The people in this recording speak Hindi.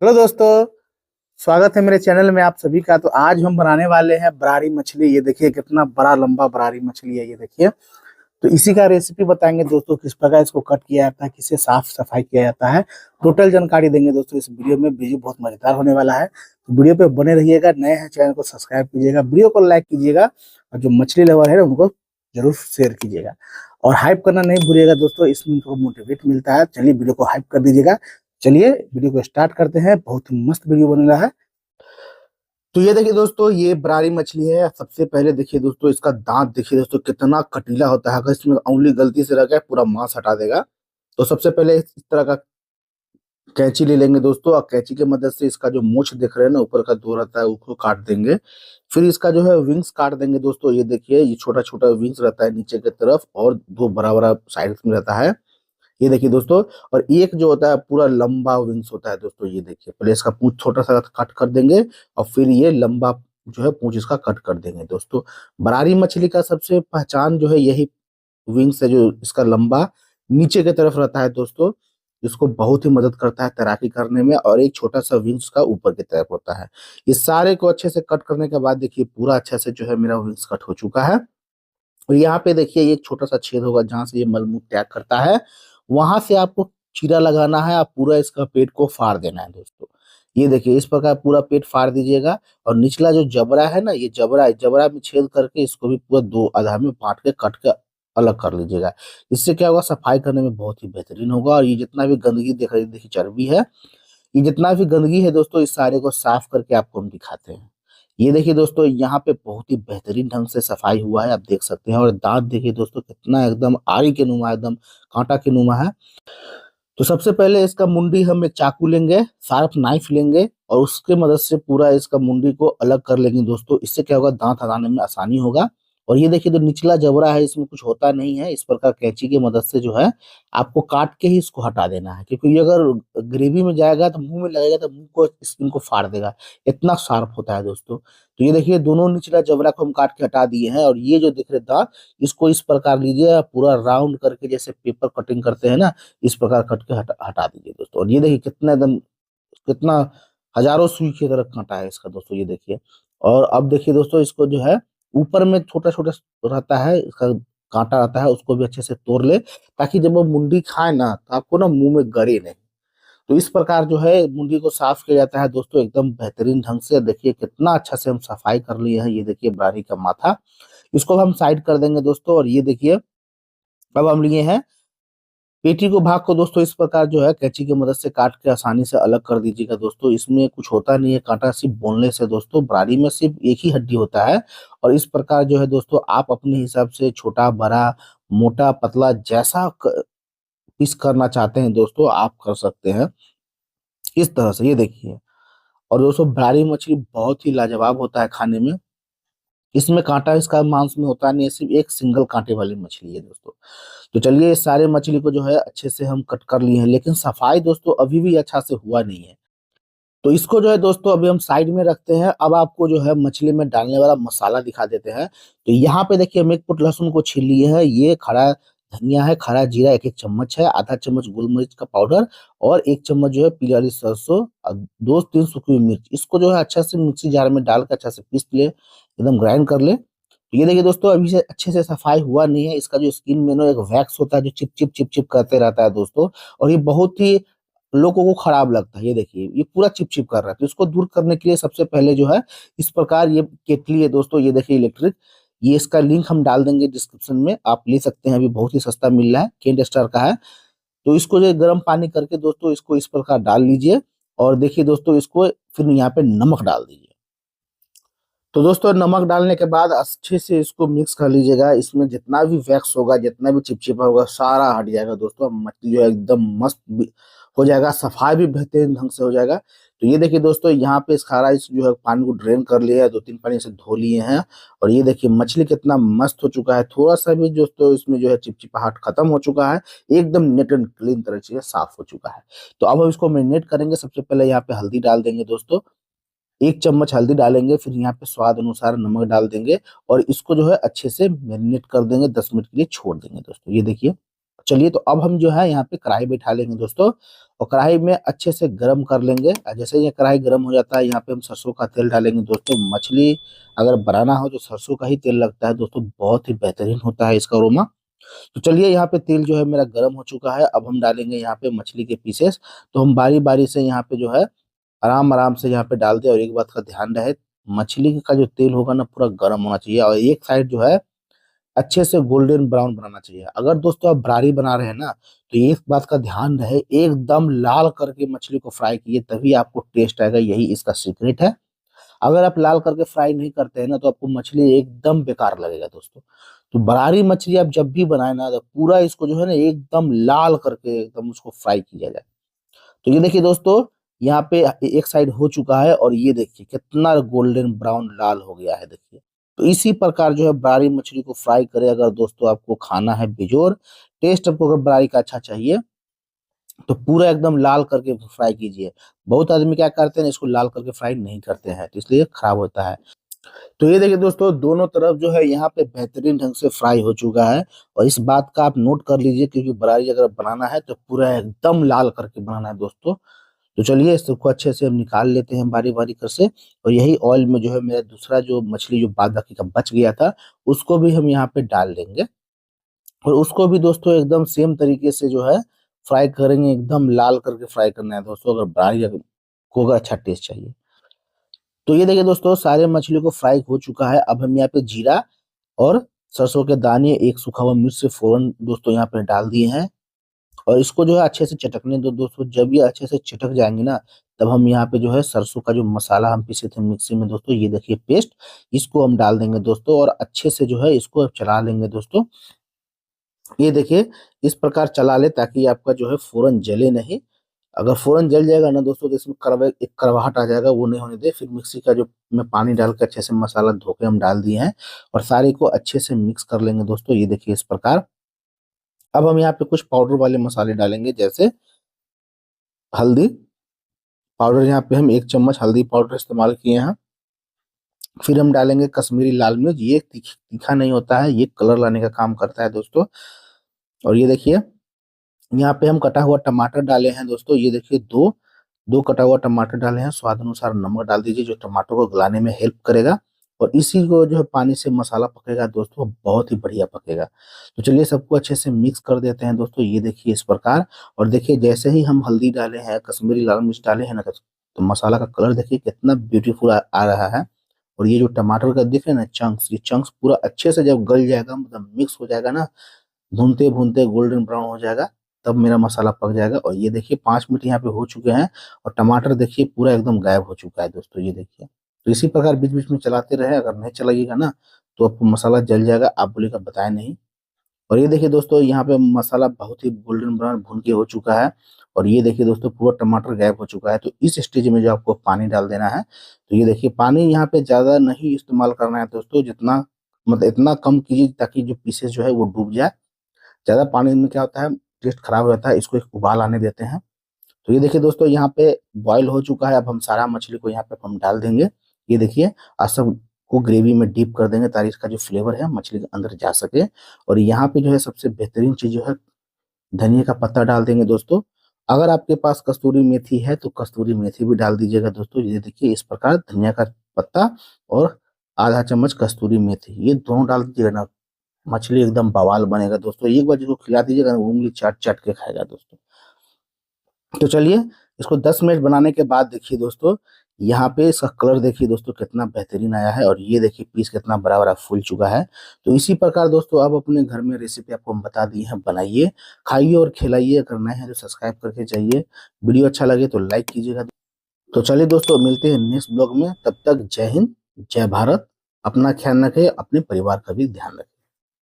हेलो दोस्तों। स्वागत है मेरे चैनल में आप सभी का। तो आज हम बनाने वाले हैं बरारी मछली। ये देखिए कितना बड़ा लंबा बरारी मछली है, ये देखिए। तो इसी का रेसिपी बताएंगे दोस्तों, किस प्रकार इसको कट किया जाता है, किसे साफ सफाई किया जाता है। टोटल जानकारी देंगे दोस्तों इस वीडियो में। वीडियो बहुत मजेदार होने वाला है, तो वीडियो पे बने रहिएगा। नए हैं चैनल को सब्सक्राइब कीजिएगा, वीडियो को लाइक कीजिएगा, और जो मछली लवर है उनको जरूर शेयर कीजिएगा। और हाइप करना नहीं भूलिएगा दोस्तों, इसमें उनको मोटिवेट मिलता है। चलिए वीडियो को हाइप कर दीजिएगा। चलिए वीडियो को स्टार्ट करते हैं। बहुत ही मस्त वीडियो बन रहा है। तो ये देखिए दोस्तों, ये बरारी मछली है। सबसे पहले देखिए दोस्तों, इसका दांत देखिए दोस्तों कितना कटीला होता है। अगर इसमें उंगली गलती से रह गया पूरा मांस हटा देगा। तो सबसे पहले इस तरह का कैंची ले लेंगे दोस्तों, और कैंची की मदद से इसका जो मूंछ देख रहे हैं ना, ऊपर का दो रहता है, उसको काट देंगे। फिर इसका जो है विंग्स काट देंगे दोस्तों। ये देखिए, ये छोटा छोटा विंग्स रहता है नीचे की तरफ, और दो बड़ा बड़ा साइड में रहता है। ये देखिए दोस्तों, और एक जो होता है पूरा लंबा विंग्स होता है दोस्तों। ये देखिए, पहले इसका पूंछ छोटा सा कट कर देंगे, और फिर ये लंबा जो है पूंछ इसका कट कर देंगे दोस्तों। बरारी मछली का सबसे पहचान जो है यही विंग्स है, जो इसका लंबा नीचे की तरफ रहता है दोस्तों। इसको बहुत ही मदद करता है तैराकी करने में, और एक छोटा सा विंग्स का ऊपर की तरफ होता है। इस सारे को अच्छे से कट करने के बाद देखिए, पूरा अच्छे से जो है मेरा विंग्स कट हो चुका है। और यहाँ पे देखिए एक छोटा सा छेद होगा जहां से ये मलमूत्र त्याग करता है। वहां से आपको चीरा लगाना है, आप पूरा इसका पेट को फाड़ देना है दोस्तों। ये देखिए, इस प्रकार पूरा पेट फाड़ दीजिएगा। और निचला जो जबड़ा है ना, ये जबड़ा में छेद करके इसको भी पूरा दो आधा में बांट के कट के अलग कर लीजिएगा। इससे क्या होगा, सफाई करने में बहुत ही बेहतरीन होगा। और ये जितना भी गंदगी देख रही देखिए, चर्बी है, ये जितना भी गंदगी है दोस्तों, इस सारे को साफ करके आपको हम दिखाते हैं। ये देखिए दोस्तों, यहाँ पे बहुत ही बेहतरीन ढंग से सफाई हुआ है, आप देख सकते हैं। और दांत देखिए दोस्तों, कितना एकदम आरी के नुमा, एकदम कांटा के नुमा है। तो सबसे पहले इसका मुंडी हम एक चाकू लेंगे, शार्प नाइफ लेंगे, और उसके मदद से पूरा इसका मुंडी को अलग कर लेंगे दोस्तों। इससे क्या होगा, दांत हटाने में आसानी होगा। और ये देखिए, जो निचला जबड़ा है इसमें कुछ होता नहीं है। इस प्रकार कैंची की मदद से जो है आपको काट के ही इसको हटा देना है, क्योंकि ये अगर ग्रेवी में जाएगा तो मुंह में लगेगा तो मुंह को स्किन को फाड़ देगा। इतना शार्प होता है दोस्तों। तो ये देखिए, दोनों निचला जबड़ा को हम काट के हटा दिए हैं। और ये जो दिख रहे दांत, इसको इस प्रकार लीजिए, पूरा राउंड करके, जैसे पेपर कटिंग करते हैं ना, इस प्रकार कट के हटा दीजिए दोस्तों। और ये देखिए कितना एकदम, कितना हजारों सुई की तरह कांटा है इसका दोस्तों, ये देखिए। और अब देखिए दोस्तों, इसको जो है ऊपर में छोटा छोटा रहता है, इसका कांटा रहता है, उसको भी अच्छे से तोड़ ले, ताकि जब वो मुंडी खाए ना तो आपको ना मुंह में गड़े नहीं। तो इस प्रकार जो है मुंडी को साफ किया जाता है दोस्तों, एकदम बेहतरीन ढंग से। देखिए कितना अच्छा से हम सफाई कर लिए हैं। ये देखिए बरारी का माथा, इसको हम साइड कर देंगे दोस्तों। और ये देखिए, अब हम लिए हैं पेटी को, भाग को दोस्तों इस प्रकार जो है कैंची की मदद से काट के आसानी से अलग कर दीजिएगा दोस्तों। इसमें कुछ होता नहीं है कांटा, सिर्फ बोनलेस है दोस्तों। बरारी में सिर्फ एक ही हड्डी होता है। और इस प्रकार जो है दोस्तों, आप अपने हिसाब से छोटा बड़ा मोटा पतला जैसा पीस करना चाहते हैं दोस्तों, आप कर सकते हैं इस तरह से। ये देखिए, और दोस्तों बरारी मछली बहुत ही लाजवाब होता है खाने में। इसमें कांटा इसका मांस में होता नहीं है, सिर्फ एक सिंगल कांटे वाली मछली है दोस्तों। तो चलिए, इस सारे मछली को जो है अच्छे से हम कट कर लिए हैं, लेकिन सफाई दोस्तों अभी भी अच्छा से हुआ नहीं है। तो इसको जो है दोस्तों अभी हम साइड में रखते हैं। अब आपको जो है मछली में डालने वाला मसाला दिखा देते हैं। तो यहाँ पे देखिए, हम एक फुट लहसुन को छील लिए हैं। ये खड़ा धनिया है, खड़ा जीरा एक एक चम्मच है, आधा चम्मच गोल मिर्च का पाउडर, और एक चम्मच जो है पीली वाली सरसों, और दो तीन सूखी हुई मिर्च। इसको जो है अच्छा से मिक्सी जार में डाल कर अच्छा से पीस ले, एकदम ग्राइंड कर ले। तो ये देखिए दोस्तों, अभी से अच्छे से सफाई हुआ नहीं है। इसका जो स्किन में ना एक वैक्स होता है, जो चिप चिप करते रहता है दोस्तों। और ये बहुत ही लोगों को खराब लगता है। ये देखिए, ये पूरा चिप कर रहा है। तो इसको दूर करने के लिए सबसे पहले जो है इस प्रकार, ये केतली है दोस्तों, ये देखिए इलेक्ट्रिक, ये इसका लिंक हम डाल देंगे डिस्क्रिप्शन में, आप ले सकते हैं। अभी बहुत ही सस्ता मिल रहा है, केंट स्टार का है। तो इसको जो गर्म पानी करके दोस्तों, इसको इस प्रकार डाल लीजिए। और देखिए दोस्तों, इसको फिर यहाँ पे नमक डाल दीजिए। तो दोस्तों, नमक डालने के बाद अच्छे से इसको मिक्स कर लीजिएगा। इसमें जितना भी वैक्स होगा, जितना भी चिपचिपा होगा, सारा हट जाएगा दोस्तों। मछली जो है एकदम मस्त हो जाएगा, सफाई भी बेहतरीन ढंग से हो जाएगा। तो ये देखिए दोस्तों, यहाँ पे इस खारा इस जो है पानी को ड्रेन कर लिया है, दो तीन पानी से धो लिए हैं। और ये देखिए मछली कितना मस्त हो चुका है। थोड़ा सा भी दोस्तों इसमें जो है चिपचिपाहट खत्म हो चुका है, एकदम नीट एंड क्लीन तरह से साफ हो चुका है। तो अब हम इसको मैरिनेट करेंगे। सबसे पहले यहाँ पे हल्दी डाल देंगे दोस्तों, एक चम्मच हल्दी डालेंगे। फिर यहाँ पे स्वाद अनुसार नमक डाल देंगे, और इसको जो है अच्छे से मैरिनेट कर देंगे, 10 मिनट के लिए छोड़ देंगे दोस्तों। ये देखिए चलिए, तो अब हम जो है यहाँ पे कढ़ाई बैठा लेंगे दोस्तों, और कढ़ाई में अच्छे से गर्म कर लेंगे। जैसे ये कढ़ाई गर्म हो जाता है, यहाँ पे हम सरसों का तेल डालेंगे दोस्तों। मछली अगर बनाना हो तो सरसों का ही तेल लगता है दोस्तों, बहुत ही बेहतरीन होता है इसका अरोमा। तो चलिए, यहाँ पे तेल जो है मेरा गर्म हो चुका है। अब हम डालेंगे यहाँ पे मछली के पीसेस। तो हम बारी बारी से यहाँ पे जो है आराम आराम से यहाँ पे डाल दे। और एक बात का ध्यान रहे, मछली का जो तेल होगा ना पूरा गर्म होना चाहिए, और एक साइड जो है अच्छे से गोल्डन ब्राउन बनाना चाहिए। अगर दोस्तों आप बरारी बना रहे हैं ना, तो एक बात का ध्यान रहे, एकदम लाल करके मछली को फ्राई कीजिए, तभी आपको टेस्ट आएगा, यही इसका सीक्रेट है। अगर आप लाल करके फ्राई नहीं करते हैं ना, तो आपको मछली एकदम बेकार लगेगा दोस्तों। तो बरारी मछली आप जब भी बनाए ना, तो पूरा इसको जो है ना एकदम लाल करके एकदम उसको फ्राई किया जाए। तो ये देखिए दोस्तों, यहाँ पे एक साइड हो चुका है, और ये देखिए कितना गोल्डन ब्राउन लाल हो गया है, देखिए। तो इसी प्रकार जो है बरारी मछली को फ्राई करें। अगर दोस्तों आपको खाना है बेजोर टेस्ट, आपको अगर बरारी का अच्छा चाहिए, तो पूरा एकदम लाल करके फ्राई कीजिए। बहुत आदमी क्या करते हैं, इसको लाल करके फ्राई नहीं करते हैं, तो इसलिए खराब होता है। तो ये देखिए दोस्तों, दोनों तरफ जो है यहाँ पे बेहतरीन ढंग से फ्राई हो चुका है। और इस बात का आप नोट कर लीजिए, क्योंकि बरारी अगर बनाना है तो पूरा एकदम लाल करके बनाना है दोस्तों। तो चलिए, इसको अच्छे से हम निकाल लेते हैं बारी बारी कर से। और यही ऑयल में जो है मेरा दूसरा जो मछली जो बाद बाकी का बच गया था, उसको भी हम यहाँ पे डाल देंगे। और उसको भी दोस्तों एकदम सेम तरीके से जो है फ्राई करेंगे, एकदम लाल करके फ्राई करना है दोस्तों, अगर बरारी को अगर अच्छा टेस्ट चाहिए। तो ये देखिए दोस्तों, सारे मछली को फ्राई हो चुका है। अब हम यहाँ पे जीरा और सरसों के दाने, एक सूखा हुआ मिर्च से फोरन दोस्तों यहाँ पे डाल दिए हैं। और इसको जो है अच्छे से चटकने दो दोस्तों। जब ये अच्छे से चटक जाएंगे ना, तब हम यहाँ पे जो है सरसों का जो मसाला हम पीसे थे मिक्सी में दोस्तों, ये देखिए पेस्ट, इसको हम डाल देंगे दोस्तों, और अच्छे से जो है इसको अब चला लेंगे दोस्तों। ये देखिए, इस प्रकार चला ले ताकि आपका जो है फोरन जले नहीं। अगर फोरन जल जाएगा ना दोस्तों, तो इसमें एक कड़वाहट आ जाएगा, वो नहीं होने दे। फिर मिक्सी का जो में पानी डाल के अच्छे से मसाला धो के हम डाल दिए हैं, और सारे को अच्छे से मिक्स कर लेंगे दोस्तों, ये देखिए इस प्रकार। अब हम यहाँ पे कुछ पाउडर वाले मसाले डालेंगे, जैसे हल्दी पाउडर। यहाँ पे हम 1 चम्मच हल्दी पाउडर इस्तेमाल किए हैं। फिर हम डालेंगे कश्मीरी लाल मिर्च। ये तीखा नहीं होता है, ये कलर लाने का काम करता है दोस्तों। और ये देखिए, यहाँ पे हम कटा हुआ टमाटर डाले हैं दोस्तों, ये देखिए दो दो कटा हुआ टमाटर डाले हैं। स्वाद अनुसार नमक डाल दीजिए, जो टमाटर को गलाने में हेल्प करेगा। और इसी को जो है पानी से मसाला पकेगा दोस्तों, बहुत ही बढ़िया पकेगा। तो चलिए, सबको अच्छे से मिक्स कर देते हैं दोस्तों, ये देखिए इस प्रकार। और देखिए, जैसे ही हम हल्दी डाले हैं, कश्मीरी लाल मिर्च डाले हैं ना, तो मसाला का कलर देखिए कितना ब्यूटीफुल आ रहा है। और ये जो टमाटर का दिख रहे हैं ना चंक्स, ये चंक्स पूरा अच्छे से जब गल जाएगा, मतलब मिक्स हो जाएगा ना, भूनते भूनते गोल्डन ब्राउन हो जाएगा, तब मेरा मसाला पक जाएगा। और ये देखिए 5 मिनट यहाँ पे हो चुके हैं, और टमाटर देखिए पूरा एकदम गायब हो चुका है दोस्तों, ये देखिए। तो इसी प्रकार बीच बीच में चलाते रहे, अगर नहीं चलाइएगा ना, तो आपको मसाला जल जाएगा, आप बोलेगा बताया नहीं। और ये देखिए दोस्तों, यहाँ पे मसाला बहुत ही गोल्डन ब्राउन भून के हो चुका है। और ये देखिए दोस्तों, पूरा टमाटर गायब हो चुका है। तो इस स्टेज में जो आपको पानी डाल देना है, तो ये देखिए पानी यहाँ पे ज्यादा नहीं इस्तेमाल करना है दोस्तों, जितना मतलब इतना कम कीजिए ताकि जो पीसेस जो है वो डूब जाए। ज्यादा पानी में क्या होता है, टेस्ट खराब हो जाता है। इसको एक उबाल आने देते हैं। तो ये देखिए दोस्तों, यहाँ पे बॉईल हो चुका है। अब हम सारा मछली को यहाँ पे हम डाल देंगे, ये देखिए। और सब को ग्रेवी में डीप कर देंगे, ताकि इसका जो फ्लेवर है मछली के अंदर जा सके। और यहाँ पे जो है सबसे बेहतरीन चीज जो है, धनिया का पत्ता डाल देंगे दोस्तों। अगर आपके पास कस्तूरी मेथी है, तो कस्तूरी मेथी भी डाल दीजिएगा दोस्तों, ये देखिए इस प्रकार धनिया का पत्ता और आधा चम्मच कस्तूरी मेथी, ये दोनों डाल दीजिएगा ना, मछली एकदम बवाल बनेगा दोस्तों। एक बार जिसको खिला दीजिएगा ना, उंगली चाट चाट के खाएगा दोस्तों। तो चलिए, इसको 10 मिनट बनाने के बाद देखिए दोस्तों, यहाँ पे इसका कलर देखिए दोस्तों कितना बेहतरीन आया है। और ये देखिए पीस कितना बड़ा बड़ा फूल चुका है। तो इसी प्रकार दोस्तों, आप अपने घर में रेसिपी आपको हम बता दी है, बनाइए, खाइए और खिलाइए। अगर नए हैं तो सब्सक्राइब करके जाइए। वीडियो अच्छा लगे तो लाइक कीजिएगा। तो चलिए दोस्तों, मिलते हैं नेक्स्ट ब्लॉग में। तब तक जय हिंद, जय भारत। अपना ख्याल रखें, अपने परिवार का भी ध्यान रखें।